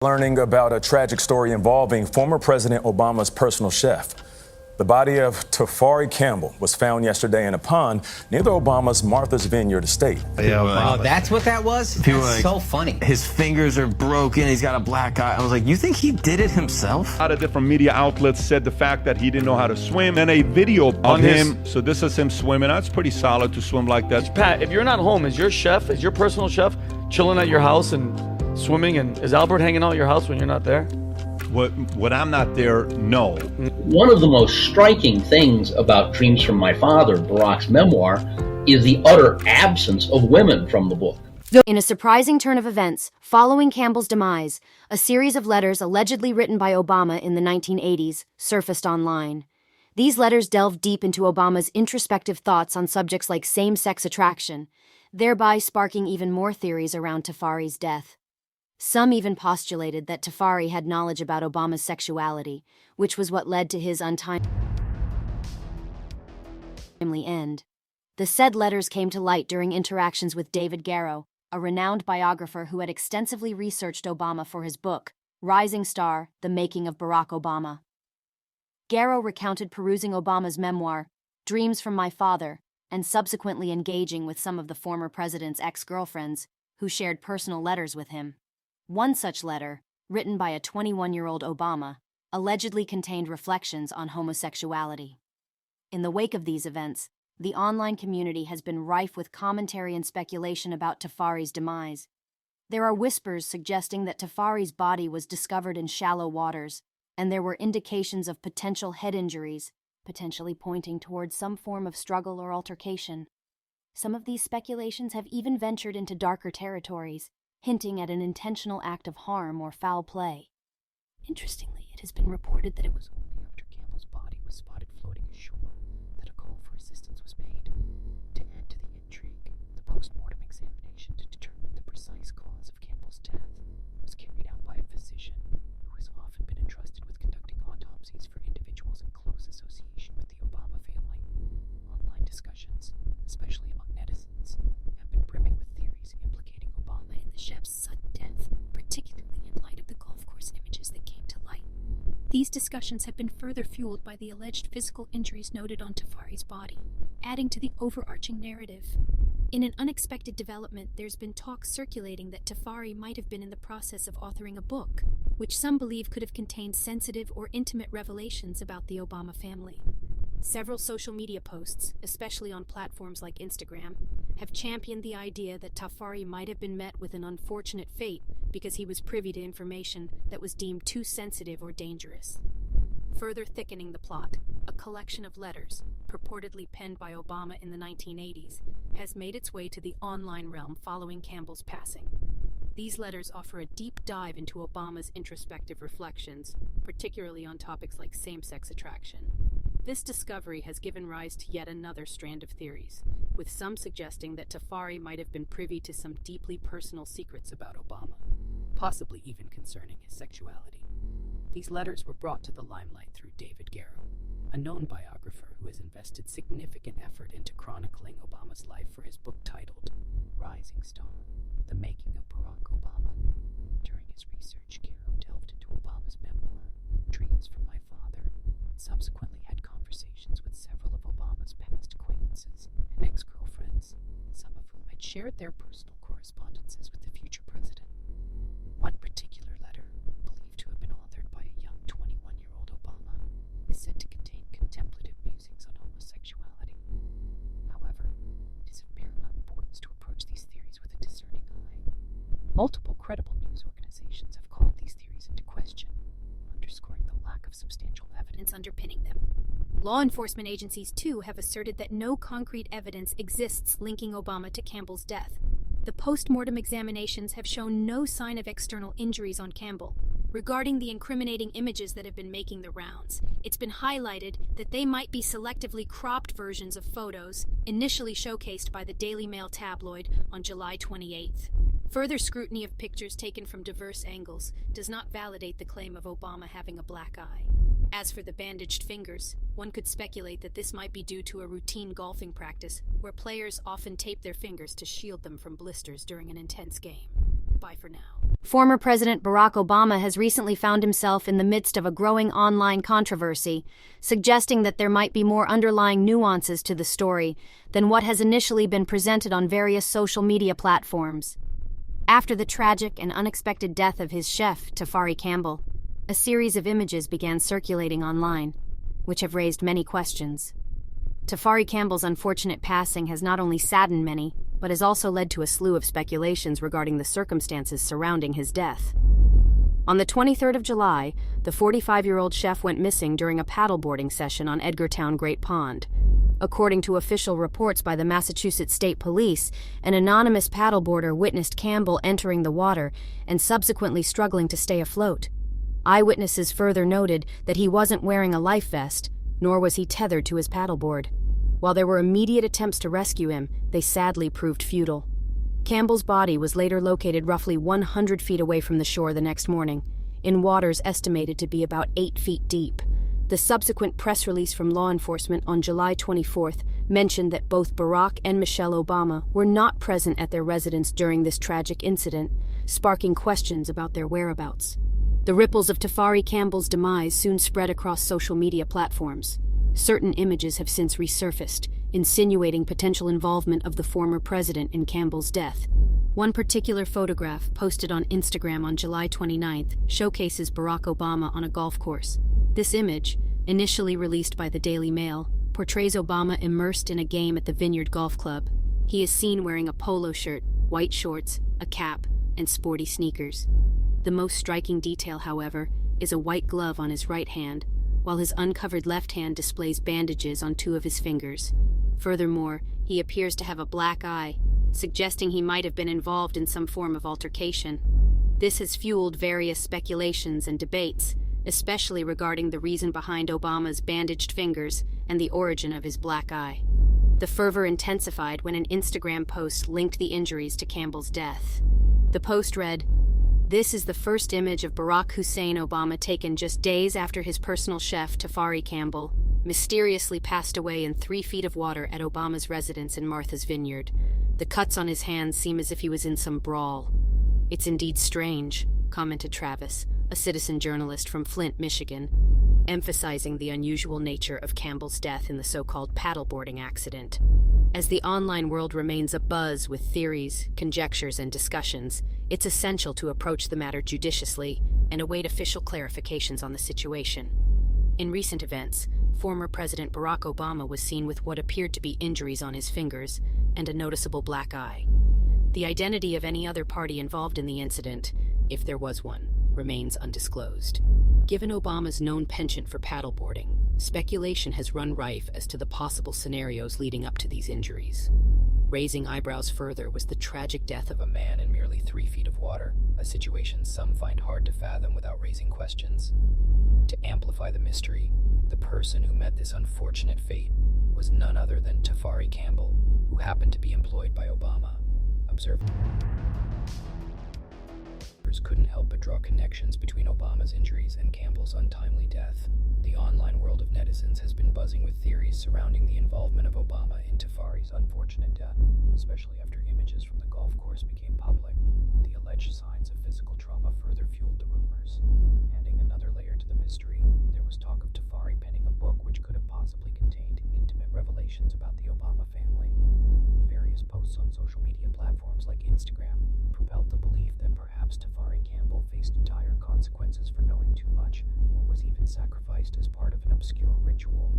Learning about a tragic story involving former President Obama's personal chef. The body of Tafari Campbell was found yesterday in a pond near the Obama's Martha's Vineyard estate. Oh, that's what that was? That's so funny. His fingers are broken, he's got a black eye. I was like, you think he did it himself? A lot of different media outlets said the fact that he didn't know how to swim, and a video on him. So this is him swimming. That's pretty solid to swim like that. Pat, if you're not home, is your personal chef, chilling at your house and swimming, and is Albert hanging out at your house when you're not there? When I'm not there, no. One of the most striking things about Dreams from My Father, Barack's memoir, is the utter absence of women from the book. In a surprising turn of events, following Campbell's demise, a series of letters allegedly written by Obama in the 1980s surfaced online. These letters delved deep into Obama's introspective thoughts on subjects like same-sex attraction, thereby sparking even more theories around Tafari's death. Some even postulated that Tafari had knowledge about Obama's sexuality, which was what led to his untimely end. The said letters came to light during interactions with David Garrow, a renowned biographer who had extensively researched Obama for his book, Rising Star: The Making of Barack Obama. Garrow recounted perusing Obama's memoir, Dreams from My Father, and subsequently engaging with some of the former president's ex-girlfriends, who shared personal letters with him. One such letter, written by a 21-year-old Obama, allegedly contained reflections on homosexuality. In the wake of these events, the online community has been rife with commentary and speculation about Tafari's demise. There are whispers suggesting that Tafari's body was discovered in shallow waters, and there were indications of potential head injuries, potentially pointing towards some form of struggle or altercation. Some of these speculations have even ventured into darker territories, hinting at an intentional act of harm or foul play. Interestingly, it has been reported that it was only after Campbell's body was spotted floating ashore that a call for assistance was made. To add to the intrigue, the post-mortem examination to determine the precise cause of Campbell's death was carried out by a physician who has often been entrusted with conducting autopsies for individuals in close association with the Obama family. Online discussions, especially among netizens, have been brimming with theories implicating Obama in the chef's sudden death, particularly in light of the golf course images that came to light. These discussions have been further fueled by the alleged physical injuries noted on Tafari's body, adding to the overarching narrative. In an unexpected development, there's been talk circulating that Tafari might have been in the process of authoring a book, which some believe could have contained sensitive or intimate revelations about the Obama family. Several social media posts, especially on platforms like Instagram, have championed the idea that Tafari might have been met with an unfortunate fate because he was privy to information that was deemed too sensitive or dangerous. Further thickening the plot, a collection of letters, purportedly penned by Obama in the 1980s, has made its way to the online realm following Campbell's passing. These letters offer a deep dive into Obama's introspective reflections, particularly on topics like same-sex attraction. This discovery has given rise to yet another strand of theories, with some suggesting that Tafari might have been privy to some deeply personal secrets about Obama, possibly even concerning his sexuality. These letters were brought to the limelight through David Garrow, a known biographer who has invested significant effort into chronicling Obama's life for his book titled Rising Star: The Making of Barack Obama. During his research, Garrow delved into Obama's memoir, Dreams from My Father, and subsequently had conversations with several of Obama's past acquaintances and ex-girlfriends, some of whom had shared their personal correspondences with the future president. One particular letter, believed to have been authored by a young 21-year-old Obama, is said to contain contemplative musings on homosexuality. However, it is of paramount importance to approach these theories with a discerning eye. Multiple credible news organizations have called these theories into question, underscoring the lack of substantial evidence underpinning them. Law enforcement agencies, too, have asserted that no concrete evidence exists linking Obama to Campbell's death. The post-mortem examinations have shown no sign of external injuries on Campbell. Regarding the incriminating images that have been making the rounds, it's been highlighted that they might be selectively cropped versions of photos initially showcased by the Daily Mail tabloid on July 28th. Further scrutiny of pictures taken from diverse angles does not validate the claim of Obama having a black eye. As for the bandaged fingers, one could speculate that this might be due to a routine golfing practice where players often tape their fingers to shield them from blisters during an intense game. Bye for now. Former President Barack Obama has recently found himself in the midst of a growing online controversy, suggesting that there might be more underlying nuances to the story than what has initially been presented on various social media platforms. After the tragic and unexpected death of his chef, Tafari Campbell, a series of images began circulating online, which have raised many questions. Tafari Campbell's unfortunate passing has not only saddened many, but has also led to a slew of speculations regarding the circumstances surrounding his death. On the 23rd of July, the 45-year-old chef went missing during a paddleboarding session on Edgartown Great Pond. According to official reports by the Massachusetts State Police, an anonymous paddleboarder witnessed Campbell entering the water and subsequently struggling to stay afloat. Eyewitnesses further noted that he wasn't wearing a life vest, nor was he tethered to his paddleboard. While there were immediate attempts to rescue him, they sadly proved futile. Campbell's body was later located roughly 100 feet away from the shore the next morning, in waters estimated to be about 8 feet deep. The subsequent press release from law enforcement on July 24th mentioned that both Barack and Michelle Obama were not present at their residence during this tragic incident, sparking questions about their whereabouts. The ripples of Tafari Campbell's demise soon spread across social media platforms. Certain images have since resurfaced, insinuating potential involvement of the former president in Campbell's death. One particular photograph, posted on Instagram on July 29th, showcases Barack Obama on a golf course. This image, initially released by the Daily Mail, portrays Obama immersed in a game at the Vineyard Golf Club. He is seen wearing a polo shirt, white shorts, a cap, and sporty sneakers. The most striking detail, however, is a white glove on his right hand, while his uncovered left hand displays bandages on 2 of his fingers. Furthermore, he appears to have a black eye, suggesting he might have been involved in some form of altercation. This has fueled various speculations and debates, especially regarding the reason behind Obama's bandaged fingers and the origin of his black eye. The fervor intensified when an Instagram post linked the injuries to Campbell's death. The post read, "This is the first image of Barack Hussein Obama taken just days after his personal chef, Tafari Campbell, mysteriously passed away in 3 feet of water at Obama's residence in Martha's Vineyard. The cuts on his hands seem as if he was in some brawl. It's indeed strange," commented Travis, a citizen journalist from Flint, Michigan, emphasizing the unusual nature of Campbell's death in the so-called paddleboarding accident. As the online world remains abuzz with theories, conjectures, and discussions, it's essential to approach the matter judiciously and await official clarifications on the situation. In recent events, former President Barack Obama was seen with what appeared to be injuries on his fingers and a noticeable black eye. The identity of any other party involved in the incident, if there was one, remains undisclosed. Given Obama's known penchant for paddleboarding, speculation has run rife as to the possible scenarios leading up to these injuries. Raising eyebrows further was the tragic death of a man in merely 3 feet of water, a situation some find hard to fathom without raising questions. To amplify the mystery, the person who met this unfortunate fate was none other than Tafari Campbell, who happened to be employed by Obama. Observers couldn't help but draw connections between Obama's injuries and Campbell's untimely death. The online world of netizens has been buzzing with theories surrounding the involvement of Obama in Tafari's unfortunate death, especially after images from the golf course became public. The alleged signs of physical trauma further fueled the rumors. Adding another layer to the mystery, there was talk of Tafari penning a book which could have possibly contained intimate revelations about the Obama family. Various posts on social media platforms like Instagram propelled the belief that perhaps Tafari Campbell faced dire consequences for knowing too much, or was even sacrificed as part of an obscure ritual.